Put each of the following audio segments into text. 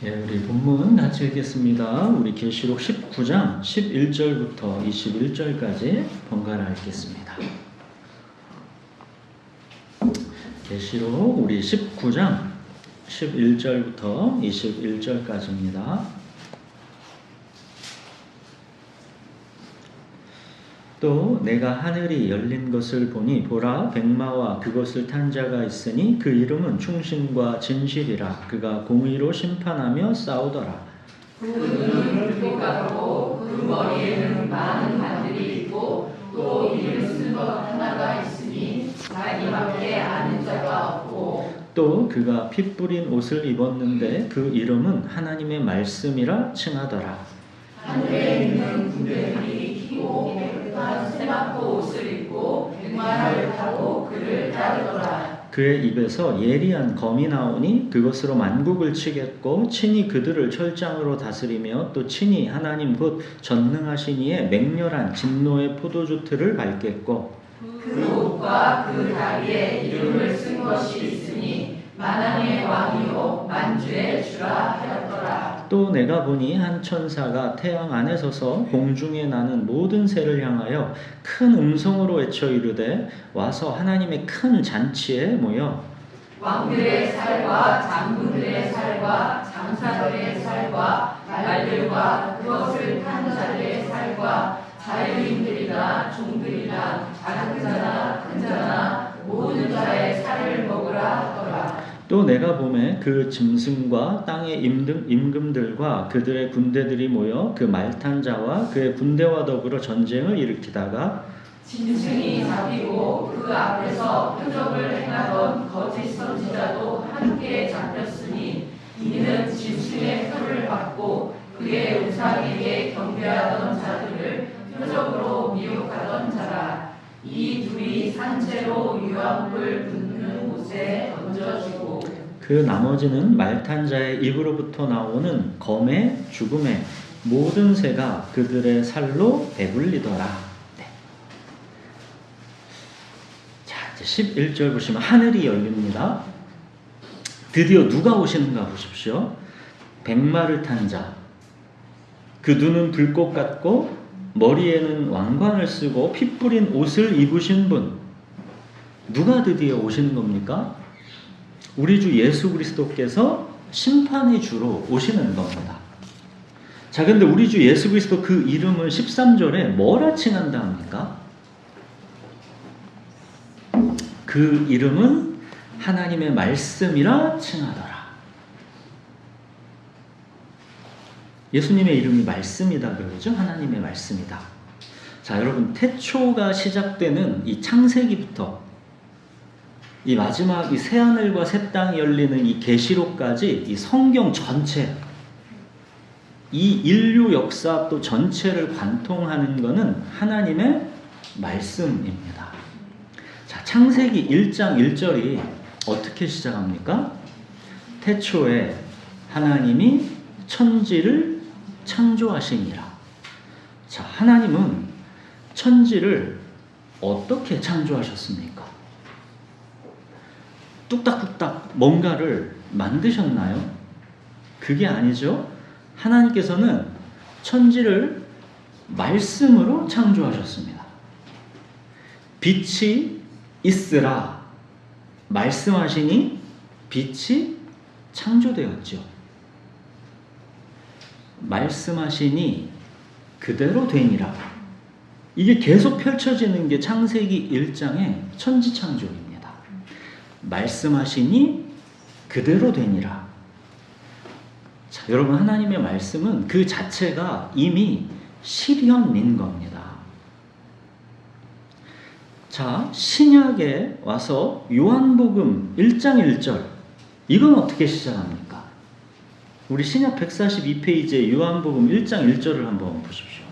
예, 우리 본문 같이 읽겠습니다. 우리 계시록 19장 11절부터 21절까지 번갈아 읽겠습니다. 계시록 우리 19장 11절부터 21절까지입니다. 또 내가 하늘이 열린 것을 보니 보라 백마와 그것을 탄 자가 있으니 그 이름은 충신과 진실이라. 그가 공의로 심판하며 싸우더라. 그 눈은 불꽃 같고 그 머리에는 많은 관들이 있고 또 이를 쓴 것 하나가 있으니 자기밖에 아는 자가 없고 또 그가 피 뿌린 옷을 입었는데 그 이름은 하나님의 말씀이라 칭하더라. 하늘에 있는 군대들이 희고 깨끗한 세마포 옷을 입고 백마를 타고 그를 따르더라. 그의 입에서 예리한 검이 나오니 그것으로 만국을 치겠고 친히 그들을 철장으로 다스리며 또 친히 하나님 곧 전능하신 이의 맹렬한 진노의 포도주 틀을 밟겠고 그 옷과 그 다리에 이름을 쓴 것이 있으니 만왕의 왕이요 만주의 주라 하였더라. 또 내가 보니 한 천사가 태양 안에 서서 공중에 나는 모든 새를 향하여 큰 음성으로 외쳐 이르되 와서 하나님의 큰 잔치에 모여 왕들의 살과 장군들의 살과 장사들의 살과 말들과 그것을 탄 자들의 살과 자유인들이나 종들이나 작은 자나 큰 자나 모든 자의 살을 먹으라 하더라. 또 내가 보매 그 짐승과 땅의 임금들과 그들의 군대들이 모여 그 말탄 자와 그의 군대와 더불어 전쟁을 일으키다가 짐승이 잡히고 그 앞에서 표적을 행하던 거짓 선지자도 함께 잡혔으니 이는 짐승의 표를 받고 그의 우상에게 경배하던 자들을 표적으로 미혹하던 자라. 이 둘이 산채로 유황불 붙는 곳에 던져지고 그 나머지는 말탄 자의 입으로부터 나오는 검의 죽음의 모든 새가 그들의 살로 배불리더라. 네. 자, 이제 11절 보시면 하늘이 열립니다. 드디어 누가 오시는가 보십시오. 백마를 탄 자. 그 눈은 불꽃 같고 머리에는 왕관을 쓰고 피 뿌린 옷을 입으신 분. 누가 드디어 오시는 겁니까? 우리 주 예수 그리스도께서 심판의 주로 오시는 겁니다. 자, 근데 우리 주 예수 그리스도 그 이름을 13절에 뭐라 칭한다 합니까? 그 이름은 하나님의 말씀이라 칭하더라. 예수님의 이름이 말씀이다 그러죠? 하나님의 말씀이다. 자, 여러분 태초가 시작되는 이 창세기부터 이 마지막 이 새하늘과 새 땅이 열리는 이 계시록까지 이 성경 전체 이 인류 역사 또 전체를 관통하는 것은 하나님의 말씀입니다. 자, 창세기 1장 1절이 어떻게 시작합니까? 태초에 하나님이 천지를 창조하시니라. 자, 하나님은 천지를 어떻게 창조하셨습니까? 뚝딱뚝딱 뭔가를 만드셨나요? 그게 아니죠. 하나님께서는 천지를 말씀으로 창조하셨습니다. 빛이 있으라 말씀하시니 빛이 창조되었죠. 말씀하시니 그대로 되니라. 이게 계속 펼쳐지는 게 창세기 1장의 천지창조입니다. 말씀하시니 그대로 되니라. 자, 여러분 하나님의 말씀은 그 자체가 이미 실현인 겁니다. 자, 신약에 와서 요한복음 1장 1절 이건 어떻게 시작합니까? 우리 신약 142페이지의 요한복음 1장 1절을 한번 보십시오.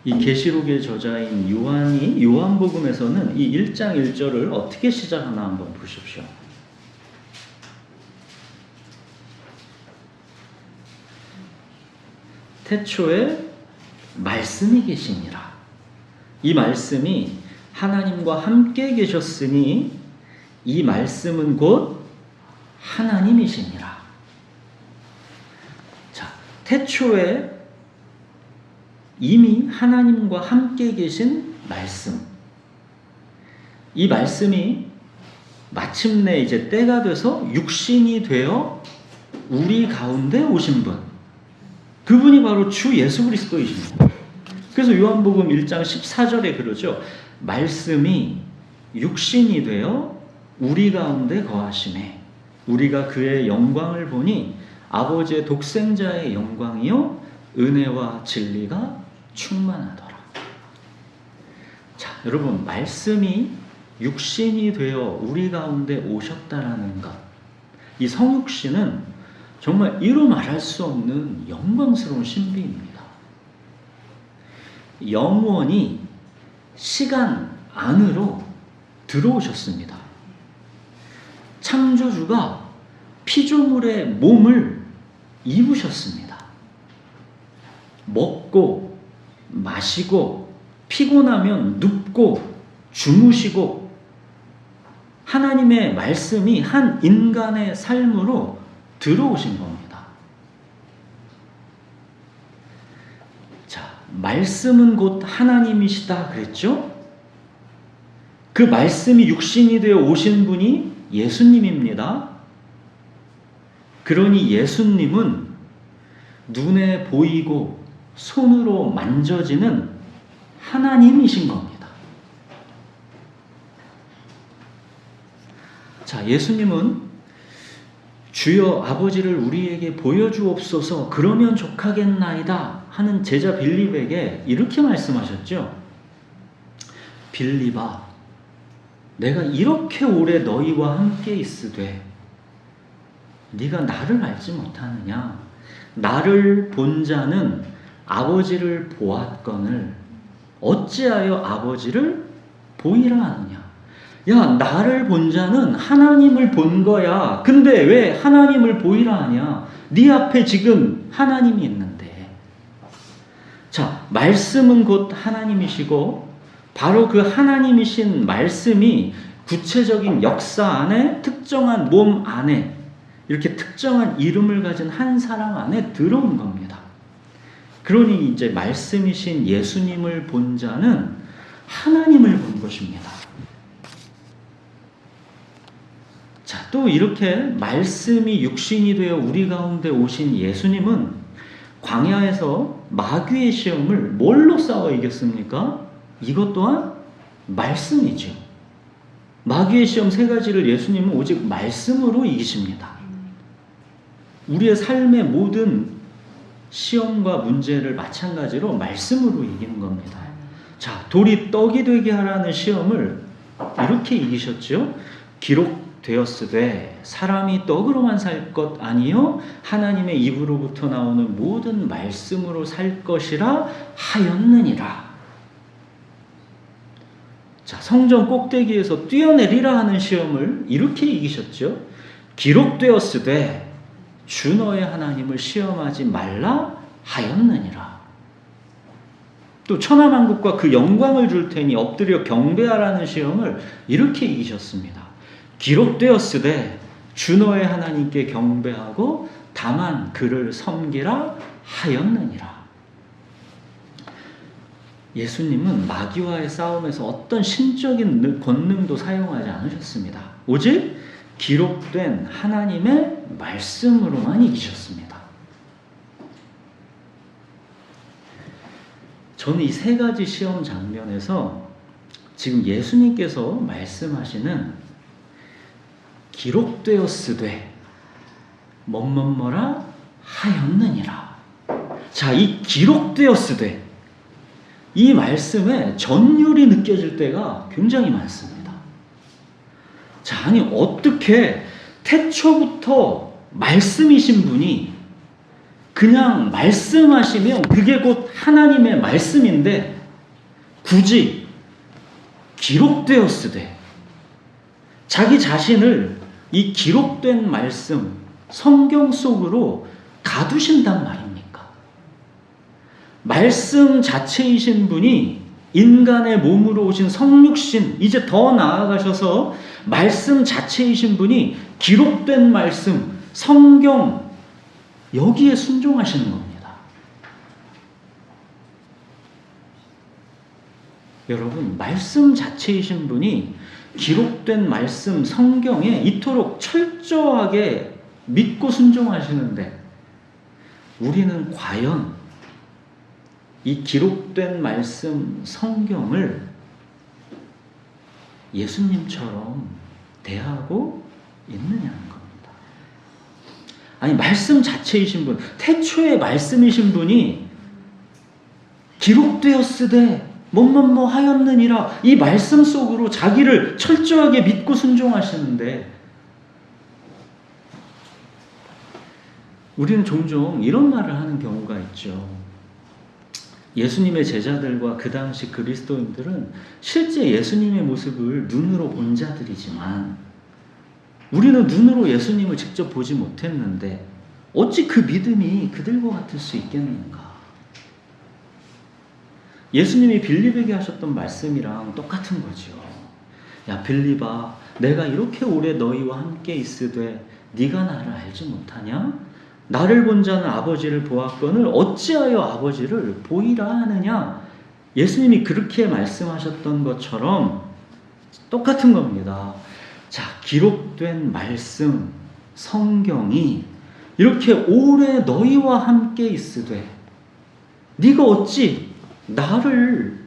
이 계시록의 저자인 요한이 요한복음에서는 이 1장 1절을 어떻게 시작하나 한번 보십시오. 태초에 말씀이 계시니라. 이 말씀이 하나님과 함께 계셨으니 이 말씀은 곧 하나님이시니라. 자, 태초에 이미 하나님과 함께 계신 말씀. 이 말씀이 마침내 이제 때가 돼서 육신이 되어 우리 가운데 오신 분. 그분이 바로 주 예수 그리스도이십니다. 그래서 요한복음 1장 14절에 그러죠. 말씀이 육신이 되어 우리 가운데 거하시매 우리가 그의 영광을 보니 아버지의 독생자의 영광이요 은혜와 진리가 충만하더라. 자, 여러분, 말씀이 육신이 되어 우리 가운데 오셨다라는 것, 이 성육신은 정말 이루 말할 수 없는 영광스러운 신비입니다. 영원히 시간 안으로 들어오셨습니다. 창조주가 피조물의 몸을 입으셨습니다. 먹고 마시고 피곤하면 눕고 주무시고 하나님의 말씀이 한 인간의 삶으로 들어오신 겁니다. 자, 말씀은 곧 하나님이시다 그랬죠? 그 말씀이 육신이 되어 오신 분이 예수님입니다. 그러니 예수님은 눈에 보이고 손으로 만져지는 하나님이신 겁니다. 자, 예수님은 주여 아버지를 우리에게 보여주옵소서 그러면 족하겠나이다 하는 제자 빌립에게 이렇게 말씀하셨죠. 빌립아, 내가 이렇게 오래 너희와 함께 있으되 네가 나를 알지 못하느냐? 나를 본 자는 아버지를 보았거늘 어찌하여 아버지를 보이라 하느냐? 야, 나를 본 자는 하나님을 본 거야. 근데 왜 하나님을 보이라 하냐? 네 앞에 지금 하나님이 있는데. 자, 말씀은 곧 하나님이시고 바로 그 하나님이신 말씀이 구체적인 역사 안에 특정한 몸 안에 이렇게 특정한 이름을 가진 한 사람 안에 들어온 겁니다. 그러니 이제 말씀이신 예수님을 본 자는 하나님을 본 것입니다. 자, 또 이렇게 말씀이 육신이 되어 우리 가운데 오신 예수님은 광야에서 마귀의 시험을 뭘로 싸워 이겼습니까? 이것 또한 말씀이죠. 마귀의 시험 세 가지를 예수님은 오직 말씀으로 이기십니다. 우리의 삶의 모든 시험과 문제를 마찬가지로 말씀으로 이기는 겁니다. 자, 돌이 떡이 되게 하라는 시험을 이렇게 이기셨죠. 기록되었으되 사람이 떡으로만 살 것 아니요 하나님의 입으로부터 나오는 모든 말씀으로 살 것이라 하였느니라. 자, 성전 꼭대기에서 뛰어내리라 하는 시험을 이렇게 이기셨죠. 기록되었으되 주 너의 하나님을 시험하지 말라 하였느니라. 또 천하만국과 그 영광을 줄 테니 엎드려 경배하라는 시험을 이렇게 이기셨습니다. 기록되었으되 주 너의 하나님께 경배하고 다만 그를 섬기라 하였느니라. 예수님은 마귀와의 싸움에서 어떤 신적인 권능도 사용하지 않으셨습니다. 오직 기록된 하나님의 말씀으로만 이기셨습니다. 저는 이 세 가지 시험 장면에서 지금 예수님께서 말씀하시는 기록되었으되 뭐뭐뭐라 하였느니라. 자, 이 기록되었으되 이 말씀에 전율이 느껴질 때가 굉장히 많습니다. 자, 아니 어떻게 태초부터 말씀이신 분이 그냥 말씀하시면 그게 곧 하나님의 말씀인데 굳이 기록되었으되 자기 자신을 이 기록된 말씀 성경 속으로 가두신단 말입니까? 말씀 자체이신 분이 인간의 몸으로 오신 성육신, 이제 더 나아가셔서 말씀 자체이신 분이 기록된 말씀, 성경, 여기에 순종하시는 겁니다. 여러분, 말씀 자체이신 분이 기록된 말씀, 성경에 이토록 철저하게 믿고 순종하시는데, 우리는 과연 이 기록된 말씀, 성경을 예수님처럼 대하고 있느냐는 겁니다. 아니, 말씀 자체이신 분, 태초의 말씀이신 분이 기록되었으되 뭐뭐뭐 하였느니라, 이 말씀 속으로 자기를 철저하게 믿고 순종하시는데, 우리는 종종 이런 말을 하는 경우가 있죠. 예수님의 제자들과 그 당시 그리스도인들은 실제 예수님의 모습을 눈으로 본 자들이지만, 우리는 눈으로 예수님을 직접 보지 못했는데 어찌 그 믿음이 그들과 같을 수 있겠는가? 예수님이 빌립에게 하셨던 말씀이랑 똑같은 거죠. 야 빌립아, 내가 이렇게 오래 너희와 함께 있으되 네가 나를 알지 못하냐? 나를 본 자는 아버지를 보았거늘 어찌하여 아버지를 보이라 하느냐? 예수님이 그렇게 말씀하셨던 것처럼 똑같은 겁니다. 자, 기록된 말씀, 성경이 이렇게 오래 너희와 함께 있으되 네가 어찌 나를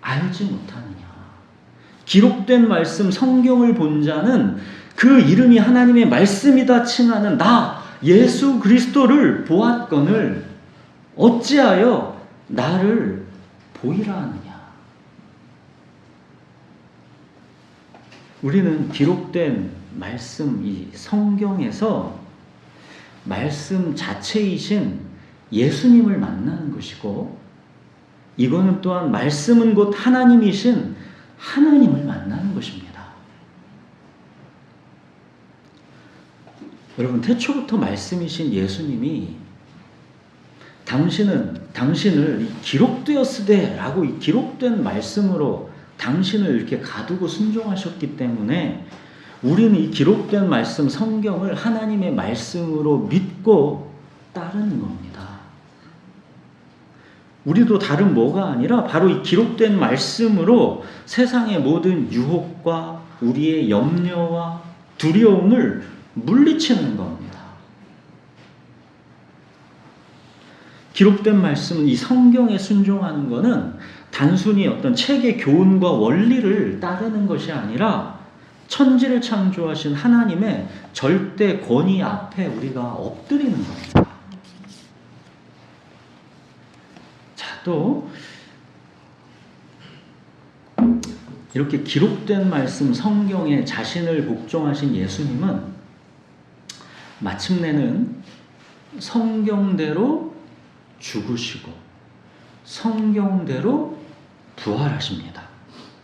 알지 못하느냐? 기록된 말씀, 성경을 본 자는 그 이름이 하나님의 말씀이다 칭하는 나 예수 그리스도를 보았거늘 어찌하여 나를 보이라 하느냐? 우리는 기록된 말씀, 이 성경에서 말씀 자체이신 예수님을 만나는 것이고, 이거는 또한 말씀은 곧 하나님이신 하나님을 만나는 것입니다. 여러분, 태초부터 말씀이신 예수님이 당신을 이 기록되었으되 라고 이 기록된 말씀으로 당신을 이렇게 가두고 순종하셨기 때문에 우리는 이 기록된 말씀, 성경을 하나님의 말씀으로 믿고 따르는 겁니다. 우리도 다른 뭐가 아니라 바로 이 기록된 말씀으로 세상의 모든 유혹과 우리의 염려와 두려움을 물리치는 겁니다. 기록된 말씀, 이 성경에 순종하는 것은 단순히 어떤 책의 교훈과 원리를 따르는 것이 아니라 천지를 창조하신 하나님의 절대 권위 앞에 우리가 엎드리는 겁니다. 자, 또 이렇게 기록된 말씀, 성경에 자신을 복종하신 예수님은 마침내는 성경대로 죽으시고 성경대로 부활하십니다.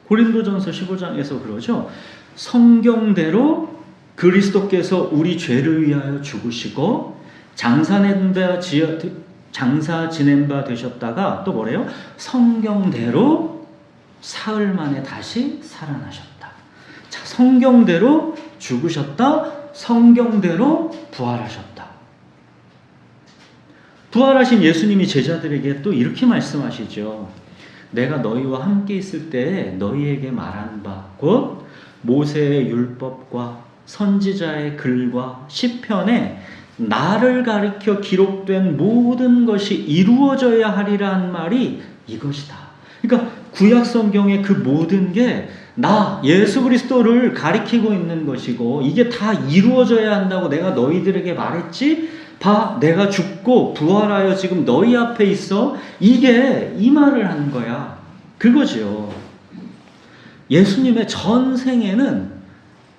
고린도전서 15장에서 그러죠. 성경대로 그리스도께서 우리 죄를 위하여 죽으시고 장사 지낸 바 되셨다가 또 뭐래요? 성경대로 사흘 만에 다시 살아나셨다. 자, 성경대로 죽으셨다. 성경대로 부활하셨다. 부활하신 예수님이 제자들에게 또 이렇게 말씀하시죠. 내가 너희와 함께 있을 때에 너희에게 말한 바 곧 모세의 율법과 선지자의 글과 시편에 나를 가리켜 기록된 모든 것이 이루어져야 하리라 한 말이 이것이다. 그러니까 구약 성경의 그 모든 게 나 예수 그리스도를 가리키고 있는 것이고 이게 다 이루어져야 한다고 내가 너희들에게 말했지? 봐, 내가 죽고 부활하여 지금 너희 앞에 있어. 이게 이 말을 한 거야. 그거죠. 예수님의 전생에는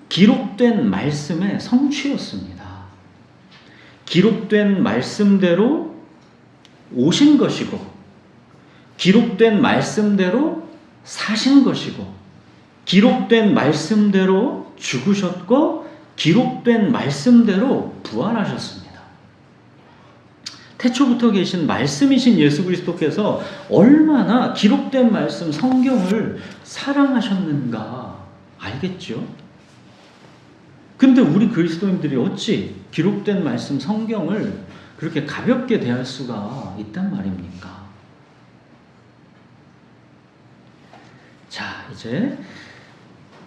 기록된 말씀의 성취였습니다. 기록된 말씀대로 오신 것이고 기록된 말씀대로 사신 것이고 기록된 말씀대로 죽으셨고 기록된 말씀대로 부활하셨습니다. 태초부터 계신 말씀이신 예수 그리스도께서 얼마나 기록된 말씀 성경을 사랑하셨는가 알겠죠? 근데 우리 그리스도인들이 어찌 기록된 말씀 성경을 그렇게 가볍게 대할 수가 있단 말입니까? 자, 이제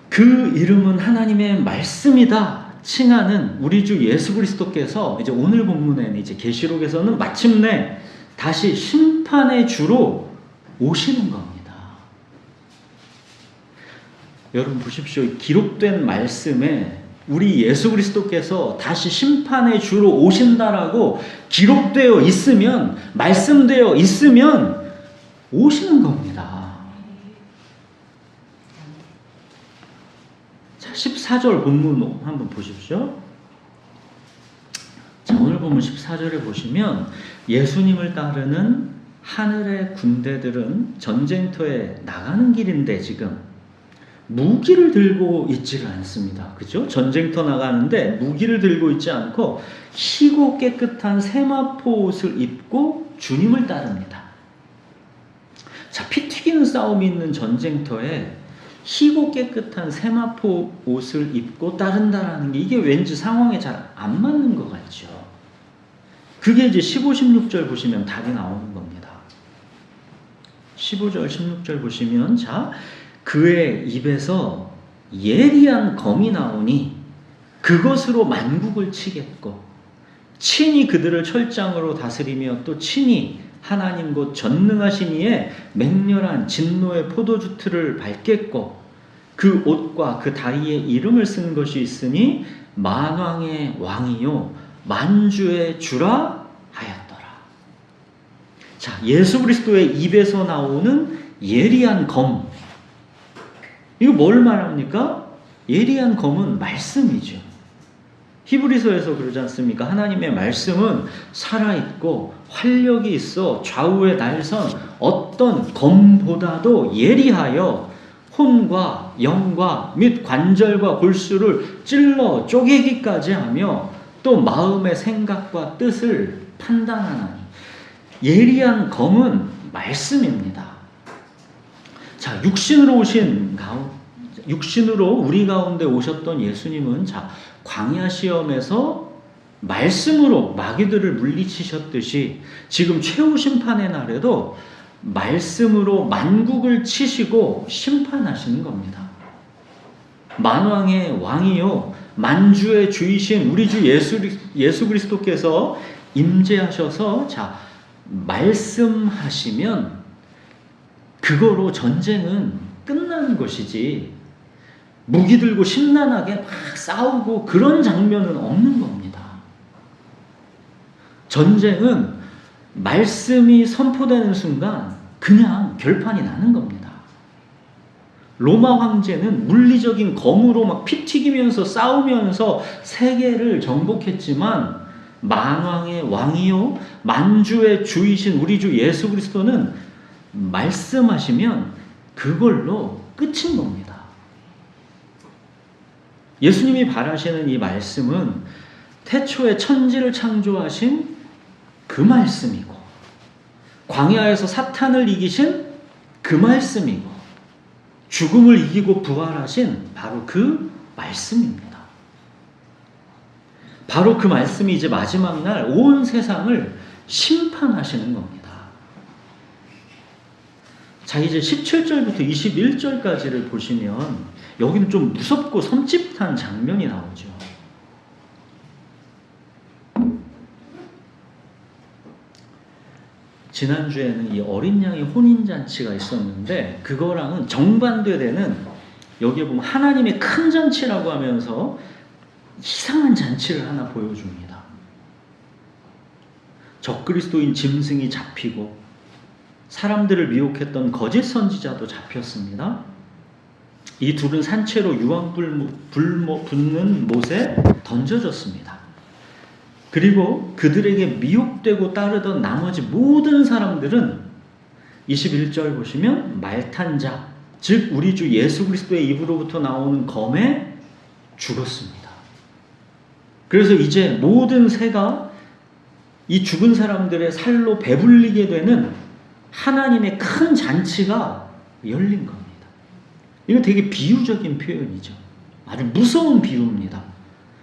그 이름은 하나님의 말씀이다 칭하는 우리 주 예수 그리스도께서 이제 오늘 본문에는 이제 계시록에서는 마침내 다시 심판의 주로 오시는 겁니다. 여러분 보십시오. 기록된 말씀에 우리 예수 그리스도께서 다시 심판의 주로 오신다라고 기록되어 있으면, 말씀되어 있으면 오시는 겁니다. 자, 14절 본문 한번 보십시오. 자, 오늘 본문 14절에 보시면 예수님을 따르는 하늘의 군대들은 전쟁터에 나가는 길인데 지금 무기를 들고 있지를 않습니다. 그죠? 전쟁터 나가는데 무기를 들고 있지 않고 희고 깨끗한 세마포 옷을 입고 주님을 따릅니다. 자, 피 튀기는 싸움이 있는 전쟁터에 희고 깨끗한 세마포 옷을 입고 따른다라는 게 이게 왠지 상황에 잘 안 맞는 것 같죠. 그게 이제 15, 16절 보시면 답이 나오는 겁니다. 15절, 16절 보시면 자, 그의 입에서 예리한 검이 나오니 그것으로 만국을 치겠고 친히 그들을 철장으로 다스리며 또 친히 하나님 곧 전능하신 이의 맹렬한 진노의 포도주 틀을 밟겠고 그 옷과 그 다리에 이름을 쓴 것이 있으니 만왕의 왕이요 만주의 주라 하였더라. 자, 예수 그리스도의 입에서 나오는 예리한 검, 이거 뭘 말합니까? 예리한 검은 말씀이죠. 히브리서에서 그러지 않습니까? 하나님의 말씀은 살아있고 활력이 있어 좌우의 날선 어떤 검보다도 예리하여 혼과 영과 및 관절과 골수를 찔러 쪼개기까지 하며 또 마음의 생각과 뜻을 판단하나니 예리한 검은 말씀입니다. 자, 육신으로 우리 가운데 오셨던 예수님은 자, 광야 시험에서 말씀으로 마귀들을 물리치셨듯이 지금 최후 심판의 날에도 말씀으로 만국을 치시고 심판하시는 겁니다. 만왕의 왕이요 만주의 주이신 우리 주 예수 그리스도께서 임재하셔서 자, 말씀하시면 그거로 전쟁은 끝나는 것이지 무기 들고 심란하게 막 싸우고 그런 장면은 없는 겁니다. 전쟁은 말씀이 선포되는 순간 그냥 결판이 나는 겁니다. 로마 황제는 물리적인 검으로 막 피 튀기면서 싸우면서 세계를 정복했지만 만왕의 왕이요 만주의 주이신 우리 주 예수 그리스도는 말씀하시면 그걸로 끝인 겁니다. 예수님이 바라시는 이 말씀은 태초에 천지를 창조하신 그 말씀이고 광야에서 사탄을 이기신 그 말씀이고 죽음을 이기고 부활하신 바로 그 말씀입니다. 바로 그 말씀이 이제 마지막 날 온 세상을 심판하시는 겁니다. 자, 이제 17절부터 21절까지를 보시면 여기는 좀 무섭고 섬찟한 장면이 나오죠. 지난주에는 이 어린 양의 혼인잔치가 있었는데 그거랑은 정반대되는 여기에 보면 하나님의 큰 잔치라고 하면서 이상한 잔치를 하나 보여줍니다. 적그리스도인 짐승이 잡히고 사람들을 미혹했던 거짓 선지자도 잡혔습니다. 이 둘은 산채로 유황불 붙는 못에 던져졌습니다. 그리고 그들에게 미혹되고 따르던 나머지 모든 사람들은 21절 보시면 말탄 자, 즉 우리 주 예수 그리스도의 입으로부터 나오는 검에 죽었습니다. 그래서 이제 모든 새가 이 죽은 사람들의 살로 배불리게 되는 하나님의 큰 잔치가 열린 겁니다. 이거 되게 비유적인 표현이죠. 아주 무서운 비유입니다.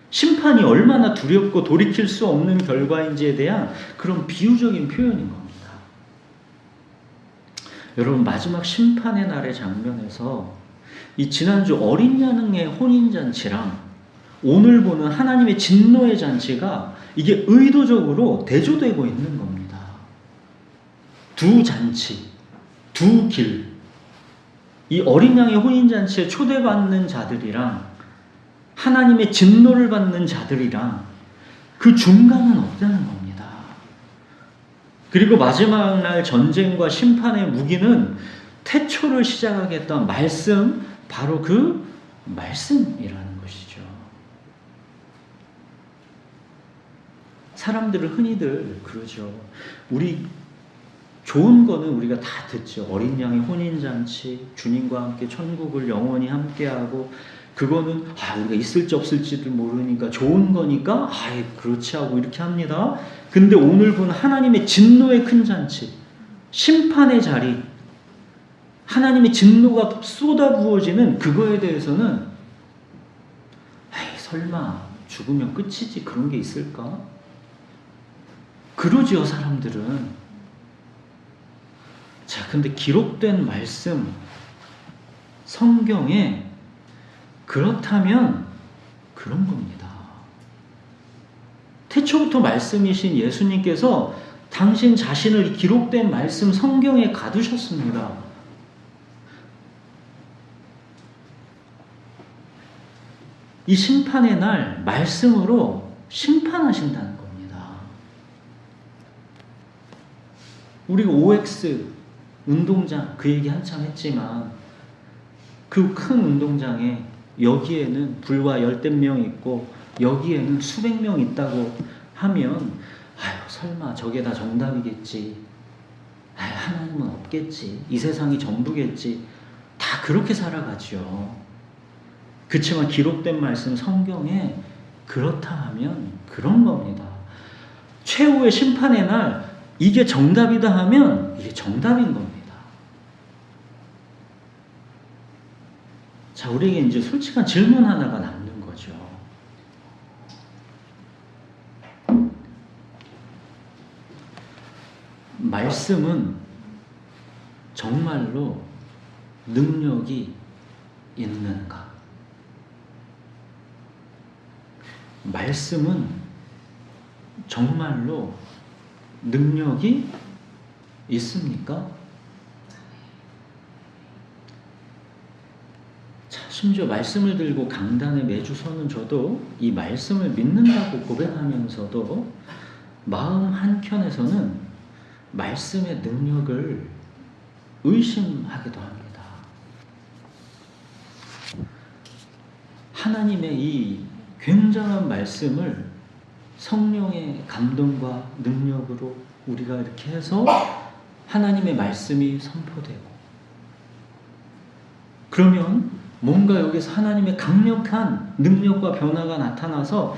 심판이 얼마나 두렵고 돌이킬 수 없는 결과인지에 대한 그런 비유적인 표현인 겁니다. 여러분, 마지막 심판의 날의 장면에서 이 지난주 어린 양의 혼인잔치랑 오늘 보는 하나님의 진노의 잔치가 이게 의도적으로 대조되고 있는 겁니다. 두 잔치, 두 길. 이 어린 양의 혼인잔치에 초대받는 자들이랑 하나님의 진노를 받는 자들이랑 그 중간은 없다는 겁니다. 그리고 마지막 날 전쟁과 심판의 무기는 태초를 시작하겠던 말씀, 바로 그 말씀이라는 것이죠. 사람들은 흔히들 그러죠. 우리 좋은 거는 우리가 다 듣죠. 어린 양의 혼인잔치, 주님과 함께 천국을 영원히 함께하고, 그거는 우리가 있을지 없을지도 모르니까 좋은 거니까 그렇지 하고 이렇게 합니다. 근데 오늘 본 하나님의 진노의 큰 잔치, 심판의 자리, 하나님의 진노가 쏟아부어지는 그거에 대해서는 설마 죽으면 끝이지 그런 게 있을까? 그러지요, 사람들은. 자, 근데 기록된 말씀, 성경에 그렇다면 그런 겁니다. 태초부터 말씀이신 예수님께서 당신 자신을 이 기록된 말씀 성경에 가두셨습니다. 이 심판의 날 말씀으로 심판하신다는 겁니다. 우리가 OX 운동장 그 얘기 한참 했지만 그 큰 운동장에 여기에는 불과 10명 있고 여기에는 수백 명 있다고 하면 설마 저게 다 정답이겠지. 하나님은 없겠지. 이 세상이 전부겠지. 다 그렇게 살아가죠. 그렇지만 기록된 말씀 성경에 그렇다 하면 그런 겁니다. 최후의 심판의 날 이게 정답이다 하면 이게 정답인 겁니다. 자, 우리에게 이제 솔직한 질문 하나가 남는 거죠. 말씀은 정말로 능력이 있는가? 말씀은 정말로 능력이 있습니까? 자, 심지어 말씀을 들고 강단에 매주 서는 저도 이 말씀을 믿는다고 고백하면서도 마음 한켠에서는 말씀의 능력을 의심하기도 합니다. 하나님의 이 굉장한 말씀을 성령의 감동과 능력으로 우리가 이렇게 해서 하나님의 말씀이 선포되고, 그러면 뭔가 여기서 하나님의 강력한 능력과 변화가 나타나서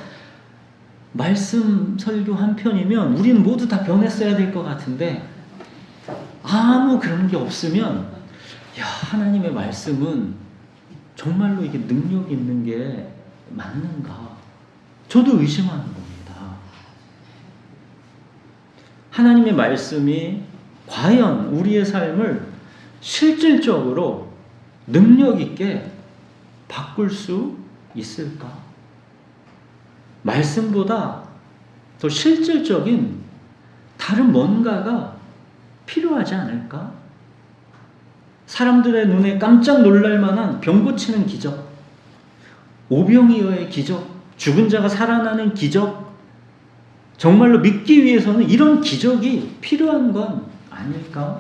말씀 설교 한 편이면 우리는 모두 다 변했어야 될 것 같은데 아무 그런 게 없으면 하나님의 말씀은 정말로 이게 능력 있는 게 맞는가? 저도 의심하는 겁니다. 하나님의 말씀이 과연 우리의 삶을 실질적으로 능력 있게 바꿀 수 있을까? 말씀보다 더 실질적인 다른 뭔가가 필요하지 않을까? 사람들의 눈에 깜짝 놀랄 만한 병 고치는 기적, 오병이어의 기적, 죽은 자가 살아나는 기적, 정말로 믿기 위해서는 이런 기적이 필요한 건 아닐까?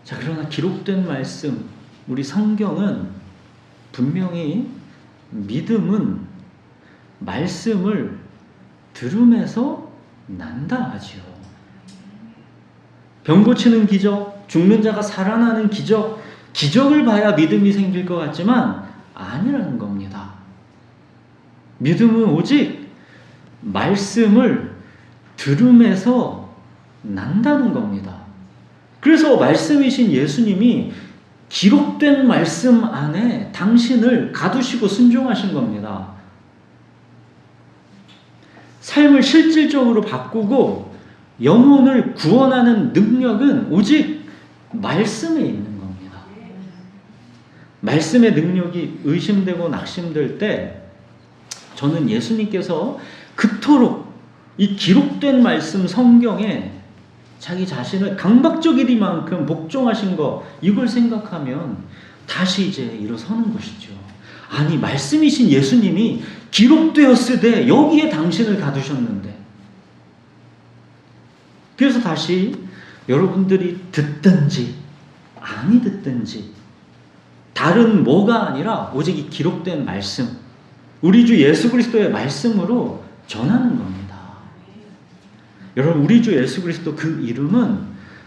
자, 그러나 기록된 말씀, 우리 성경은 분명히 믿음은 말씀을 들음에서 난다 하지요. 병 고치는 기적, 죽는 자가 살아나는 기적, 기적을 봐야 믿음이 생길 것 같지만 아니라는 겁니다. 믿음은 오직 말씀을 들음에서 난다는 겁니다. 그래서 말씀이신 예수님이 기록된 말씀 안에 당신을 가두시고 순종하신 겁니다. 삶을 실질적으로 바꾸고 영혼을 구원하는 능력은 오직 말씀에 있는 겁니다. 말씀의 능력이 의심되고 낙심될 때 저는 예수님께서 그토록 이 기록된 말씀 성경에 자기 자신을 강박적이리만큼 복종하신 거, 이걸 생각하면 다시 이제 일어서는 것이죠. 아니, 말씀이신 예수님이 기록되었으되 여기에 당신을 가두셨는데, 그래서 다시 여러분들이 듣든지 아니 듣든지 다른 뭐가 아니라 오직 이 기록된 말씀, 우리 주 예수 그리스도의 말씀으로 전하는 겁니다. 여러분, 우리 주 예수 그리스도 그 이름은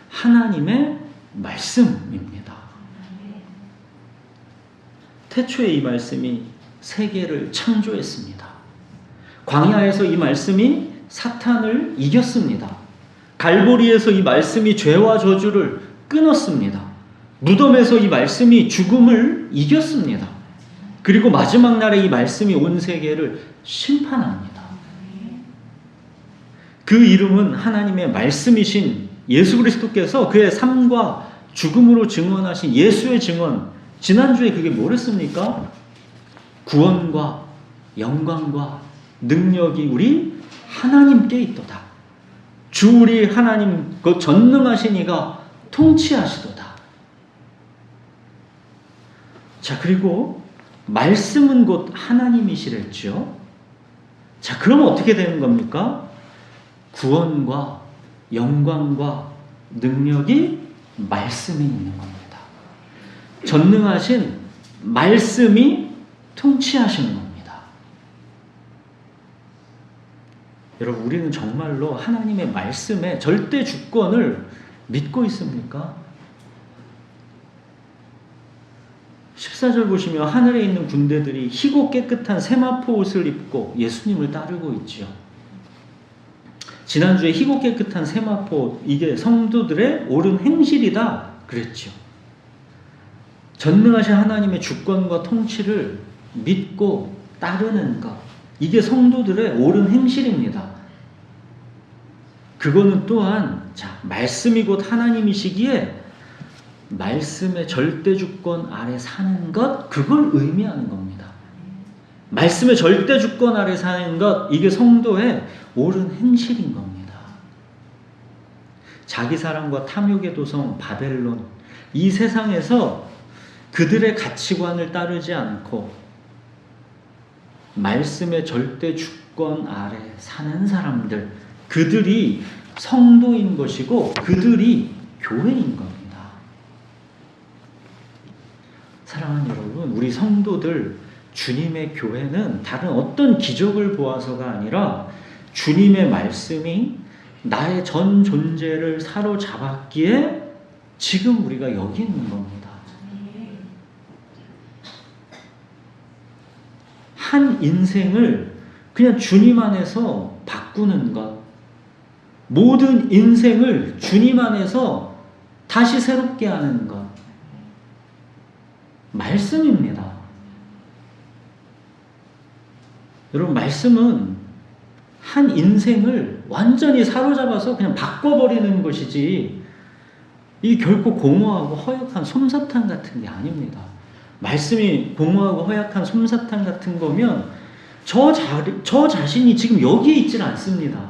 하나님의 말씀입니다. 태초에 이 말씀이 세계를 창조했습니다. 광야에서 이 말씀이 사탄을 이겼습니다. 갈보리에서 이 말씀이 죄와 저주를 끊었습니다. 무덤에서 이 말씀이 죽음을 이겼습니다. 그리고 마지막 날에 이 말씀이 온 세계를 심판합니다. 그 이름은 하나님의 말씀이신 예수 그리스도께서 그의 삶과 죽음으로 증언하신 예수의 증언, 지난주에 그게 뭐랬습니까? 구원과 영광과 능력이 우리 하나님께 있도다. 주 우리 하나님 그 전능하신 이가 통치하시도다. 자, 그리고 말씀은 곧 하나님이시랬죠. 자, 그럼 어떻게 되는 겁니까? 구원과 영광과 능력이 말씀에 있는 겁니다. 전능하신 말씀이 통치하시는 겁니다. 여러분, 우리는 정말로 하나님의 말씀에 절대 주권을 믿고 있습니까? 14절 보시면 하늘에 있는 군대들이 희고 깨끗한 세마포 옷을 입고 예수님을 따르고 있지요. 지난주에 희고 깨끗한 세마포, 이게 성도들의 옳은 행실이다 그랬죠. 전능하신 하나님의 주권과 통치를 믿고 따르는 것, 이게 성도들의 옳은 행실입니다. 그거는 또한 말씀이 곧 하나님이시기에 말씀의 절대 주권 아래 사는 것, 그걸 의미하는 겁니다. 말씀의 절대 주권 아래 사는 것, 이게 성도의 옳은 행실인 겁니다. 자기 사랑과 탐욕의 도성 바벨론, 이 세상에서 그들의 가치관을 따르지 않고 말씀의 절대 주권 아래 사는 사람들, 그들이 성도인 것이고 그들이 교회인 겁니다. 사랑하는 여러분, 우리 성도들, 주님의 교회는 다른 어떤 기적을 보아서가 아니라 주님의 말씀이 나의 전 존재를 사로잡았기에 지금 우리가 여기 있는 겁니다. 한 인생을 그냥 주님 안에서 바꾸는 것, 모든 인생을 주님 안에서 다시 새롭게 하는 것, 말씀입니다. 여러분, 말씀은 한 인생을 완전히 사로잡아서 그냥 바꿔버리는 것이지, 이게 결코 공허하고 허약한 솜사탕 같은 게 아닙니다. 말씀이 공허하고 허약한 솜사탕 같은 거면 저 자신이 지금 여기에 있질 않습니다.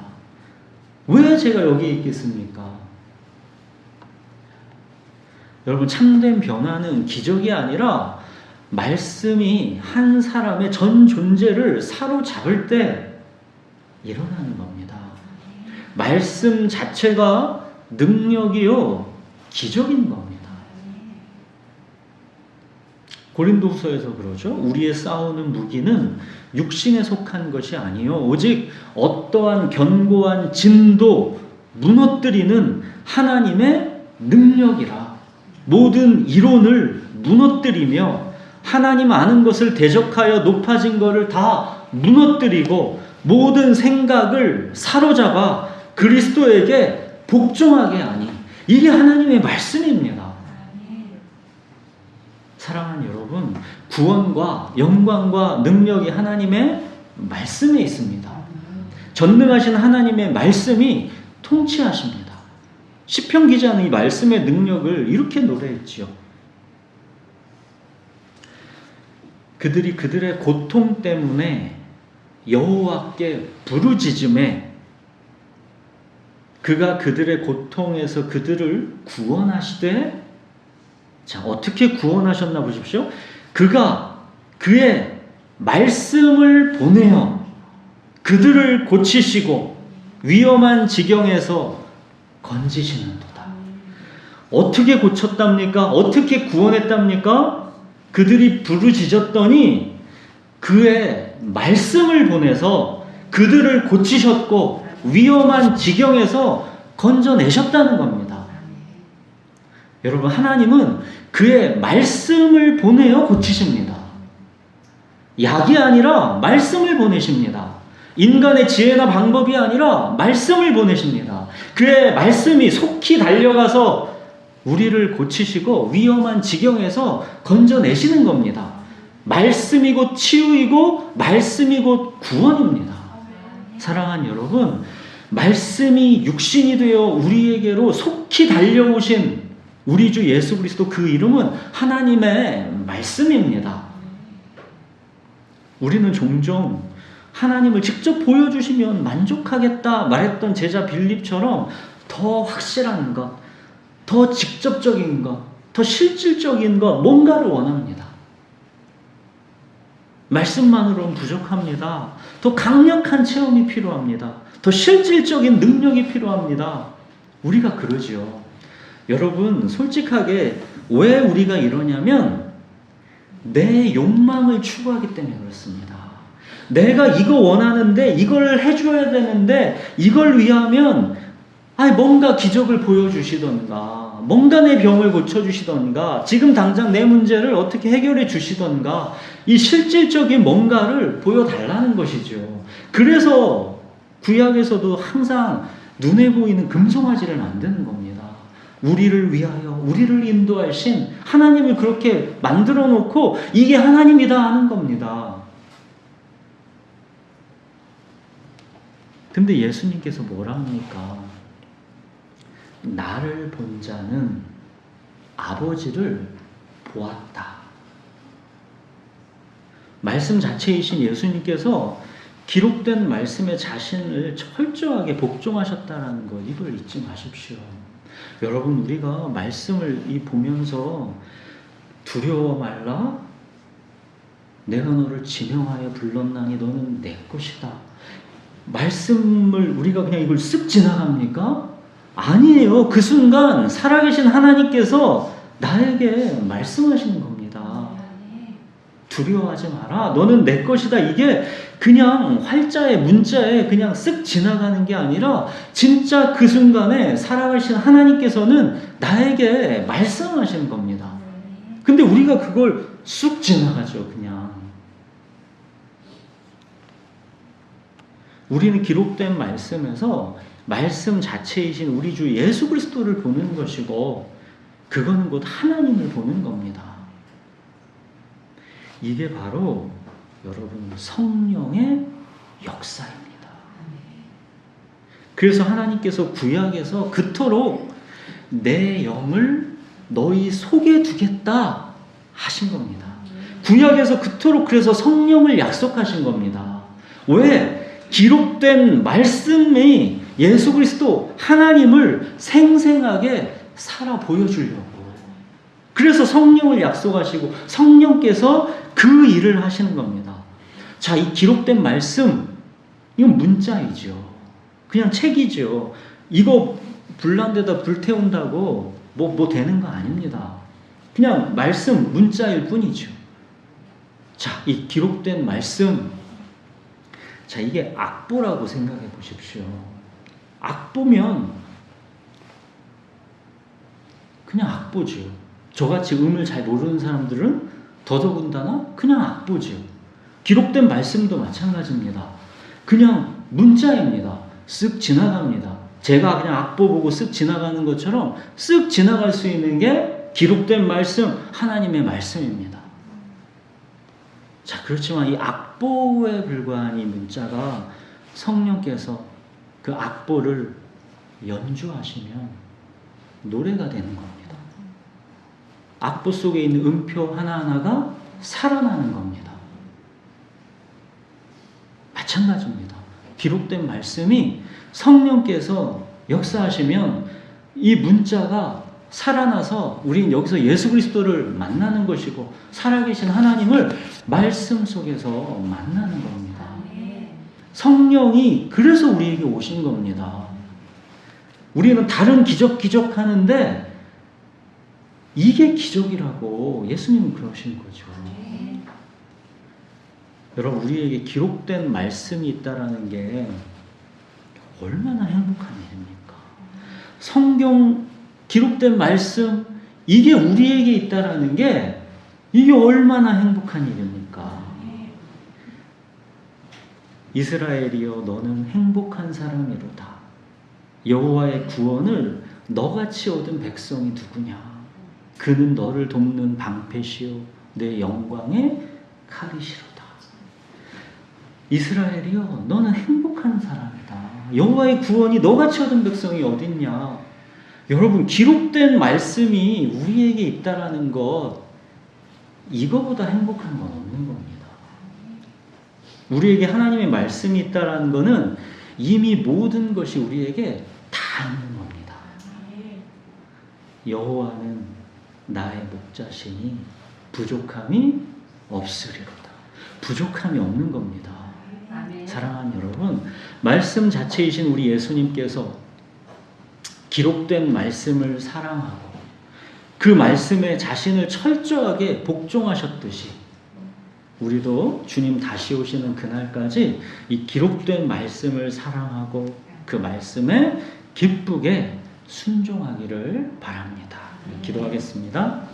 왜 제가 여기에 있겠습니까? 여러분, 참된 변화는 기적이 아니라 말씀이 한 사람의 전 존재를 사로잡을 때 일어나는 겁니다. 말씀 자체가 능력이요, 기적인 겁니다. 고린도후서에서 그러죠. 우리의 싸우는 무기는 육신에 속한 것이 아니요 오직 어떠한 견고한 진도 무너뜨리는 하나님의 능력이라. 모든 이론을 무너뜨리며 하나님 아는 것을 대적하여 높아진 것을 다 무너뜨리고 모든 생각을 사로잡아 그리스도에게 복종하게 하니, 이게 하나님의 말씀입니다. 사랑하는 여러분, 구원과 영광과 능력이 하나님의 말씀에 있습니다. 전능하신 하나님의 말씀이 통치하십니다. 시편 기자는 이 말씀의 능력을 이렇게 노래했지요. 그들이 그들의 고통 때문에 여호와께 부르짖음에 그가 그들의 고통에서 그들을 구원하시되, 자, 어떻게 구원하셨나 보십시오. 그가 그의 말씀을 보내어 그들을 고치시고 위험한 지경에서 건지시는도다. 어떻게 고쳤답니까? 어떻게 구원했답니까? 그들이 부르짖었더니 그의 말씀을 보내서 그들을 고치셨고 위험한 지경에서 건져내셨다는 겁니다. 여러분, 하나님은 그의 말씀을 보내어 고치십니다. 약이 아니라 말씀을 보내십니다. 인간의 지혜나 방법이 아니라 말씀을 보내십니다. 그의 말씀이 속히 달려가서 우리를 고치시고 위험한 지경에서 건져내시는 겁니다. 말씀이 곧 치유이고 말씀이 곧 구원입니다. 사랑하는 여러분, 말씀이 육신이 되어 우리에게로 속히 달려오신 우리 주 예수 그리스도, 그 이름은 하나님의 말씀입니다. 우리는 종종 하나님을 직접 보여주시면 만족하겠다 말했던 제자 빌립처럼 더 확실한 것, 더 직접적인 것, 더 실질적인 것, 뭔가를 원합니다. 말씀만으로는 부족합니다. 더 강력한 체험이 필요합니다. 더 실질적인 능력이 필요합니다. 우리가 그러죠. 여러분, 솔직하게 왜 우리가 이러냐면 내 욕망을 추구하기 때문에 그렇습니다. 내가 이거 원하는데 이걸 해줘야 되는데 이걸 위하면 뭔가 기적을 보여주시던가, 뭔가 내 병을 고쳐주시던가, 지금 당장 내 문제를 어떻게 해결해 주시던가, 이 실질적인 뭔가를 보여달라는 것이죠. 그래서 구약에서도 항상 눈에 보이는 금송아지를 만드는 겁니다. 우리를 위하여, 우리를 인도하신 하나님을 그렇게 만들어 놓고 이게 하나님이다 하는 겁니다. 근데 예수님께서 뭐라 합니까? 나를 본 자는 아버지를 보았다. 말씀 자체이신 예수님께서 기록된 말씀에 자신을 철저하게 복종하셨다는 것, 이걸 잊지 마십시오. 여러분, 우리가 말씀을 보면서 두려워 말라, 내가 너를 지명하여 불렀나니 너는 내 것이다. 말씀을 우리가 그냥 이걸 쓱 지나갑니까? 아니에요. 그 순간 살아계신 하나님께서 나에게 말씀하시는 겁니다. 두려워하지 마라. 너는 내 것이다. 이게 그냥 활자에, 문자에 그냥 쓱 지나가는 게 아니라 진짜 그 순간에 살아계신 하나님께서는 나에게 말씀하시는 겁니다. 근데 우리가 그걸 쑥 지나가죠, 그냥. 우리는 기록된 말씀에서 말씀 자체이신 우리 주 예수 그리스도를 보는 것이고, 그거는 곧 하나님을 보는 겁니다. 이게 바로 여러분 성령의 역사입니다. 그래서 하나님께서 구약에서 그토록 내 영을 너희 속에 두겠다 하신 겁니다. 구약에서 그토록 그래서 성령을 약속하신 겁니다. 왜? 기록된 말씀이 예수 그리스도 하나님을 생생하게 살아 보여주려고. 그래서 성령을 약속하시고 성령께서 그 일을 하시는 겁니다. 자, 이 기록된 말씀, 이건 문자이죠. 그냥 책이죠. 이거 불난 데다 불 태운다고 뭐 되는 거 아닙니다. 그냥 말씀, 문자일 뿐이죠. 자, 이 기록된 말씀, 자, 이게 악보라고 생각해 보십시오. 악보면 그냥 악보죠. 저같이 음을 잘 모르는 사람들은 더더군다나 그냥 악보죠. 기록된 말씀도 마찬가지입니다. 그냥 문자입니다. 쓱 지나갑니다. 제가 그냥 악보 보고 쓱 지나가는 것처럼 쓱 지나갈 수 있는 게 기록된 말씀, 하나님의 말씀입니다. 자, 그렇지만 이 악보에 불과한 이 문자가 성령께서 그 악보를 연주하시면 노래가 되는 겁니다. 악보 속에 있는 음표 하나하나가 살아나는 겁니다. 마찬가지입니다. 기록된 말씀이 성령께서 역사하시면 이 문자가 살아나서 우리는 여기서 예수 그리스도를 만나는 것이고 살아계신 하나님을 말씀 속에서 만나는 겁니다. 성령이 그래서 우리에게 오신 겁니다. 우리는 다른 기적 하는데 이게 기적이라고 예수님은 그러신 거죠. 여러분, 우리에게 기록된 말씀이 있다라는 게 얼마나 행복한 일입니까? 성경 기록된 말씀, 이게 우리에게 있다라는 게 이게 얼마나 행복한 일입니까? 이스라엘이여, 너는 행복한 사람이로다. 여호와의 구원을 너같이 얻은 백성이 누구냐? 그는 너를 돕는 방패시요 내 영광의 칼이시로다. 이스라엘이여, 너는 행복한 사람이다. 여호와의 구원이 너같이 얻은 백성이 어딨냐? 여러분, 기록된 말씀이 우리에게 있다라는 것, 이거보다 행복한 건 없는 겁니다. 우리에게 하나님의 말씀이 있다라는 것은 이미 모든 것이 우리에게 다 있는 겁니다. 여호와는 나의 목자시니 부족함이 없으리로다. 부족함이 없는 겁니다. 사랑하는 여러분, 말씀 자체이신 우리 예수님께서 기록된 말씀을 사랑하고 그 말씀에 자신을 철저하게 복종하셨듯이 우리도 주님 다시 오시는 그날까지 이 기록된 말씀을 사랑하고 그 말씀에 기쁘게 순종하기를 바랍니다. 기도하겠습니다.